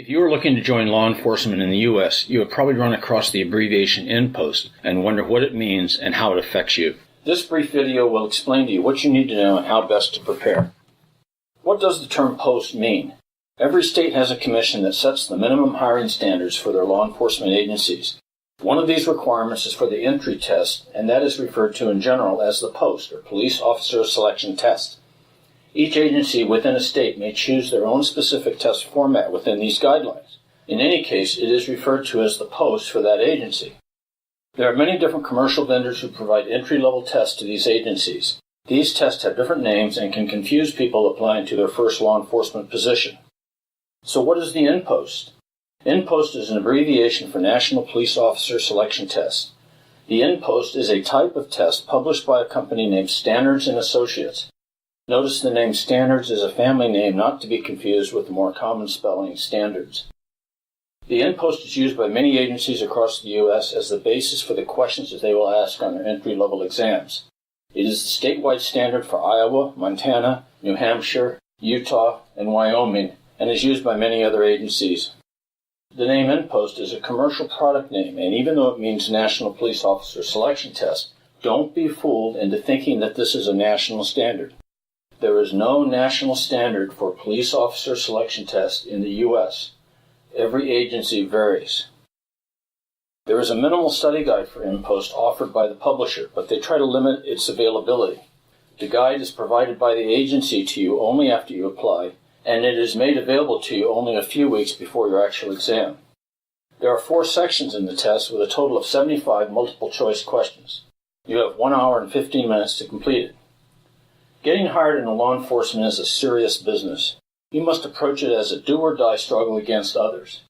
If you are looking to join law enforcement in the U.S., you have probably run across the abbreviation NPOST and wonder what it means and how it affects you. This brief video will explain to you what you need to know and how best to prepare. What does the term POST mean? Every state has a commission that sets the minimum hiring standards for their law enforcement agencies. One of these requirements is for the entry test, and that is referred to in general as the POST, or Police Officer Selection Test. Each agency within a state may choose their own specific test format within these guidelines. In any case, it is referred to as the POST for that agency. There are many different commercial vendors who provide entry-level tests to these agencies. These tests have different names and can confuse people applying to their first law enforcement position. So what is the NPOST? NPOST is an abbreviation for National Police Officer Selection Test. The NPOST is a type of test published by a company named Standards & Associates. Notice the name Standards is a family name not to be confused with the more common spelling Standards. The NPOST is used by many agencies across the U.S. as the basis for the questions that they will ask on their entry-level exams. It is the statewide standard for Iowa, Montana, New Hampshire, Utah, and Wyoming, and is used by many other agencies. The name NPOST is a commercial product name, and even though it means National Police Officer Selection Test, don't be fooled into thinking that this is a national standard. There is no national standard for police officer selection test in the U.S. Every agency varies. There is a minimal study guide for NPOST offered by the publisher, but they try to limit its availability. The guide is provided by the agency to you only after you apply, and it is made available to you only a few weeks before your actual exam. There are 4 sections in the test with a total of 75 multiple-choice questions. You have 1 hour and 15 minutes to complete it. Getting hired in law enforcement is a serious business. You must approach it as a do-or-die struggle against others.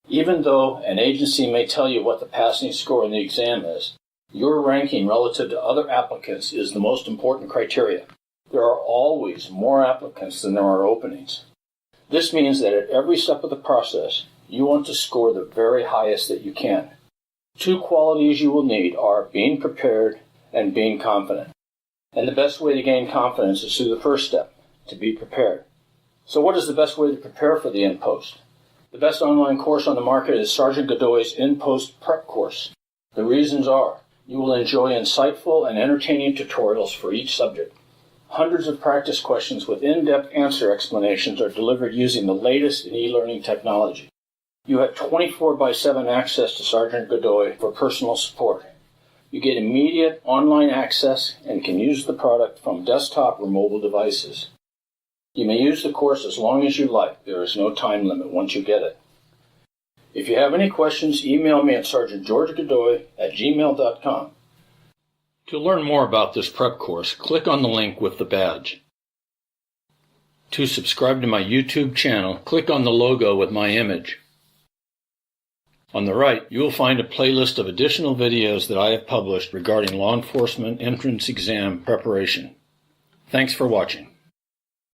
Even though an agency may tell you what the passing score in the exam is, your ranking relative to other applicants is the most important criteria. There are always more applicants than there are openings. This means that at every step of the process, you want to score the very highest that you can. 2 qualities you will need are being prepared and being confident. And the best way to gain confidence is through the first step, to be prepared. So what is the best way to prepare for the NPOST? The best online course on the market is Sergeant Godoy's NPOST Prep Course. The reasons are, you will enjoy insightful and entertaining tutorials for each subject. Hundreds of practice questions with in-depth answer explanations are delivered using the latest in e-learning technology. You have 24/7 access to Sergeant Godoy for personal support. You get immediate online access and can use the product from desktop or mobile devices. You may use the course as long as you like. There is no time limit once you get it. If you have any questions, email me at sergeantgeorgegodoy@gmail.com. To learn more about this prep course, click on the link with the badge. To subscribe to my YouTube channel, click on the logo with my image. On the right, you will find a playlist of additional videos that I have published regarding law enforcement entrance exam preparation. Thanks for watching.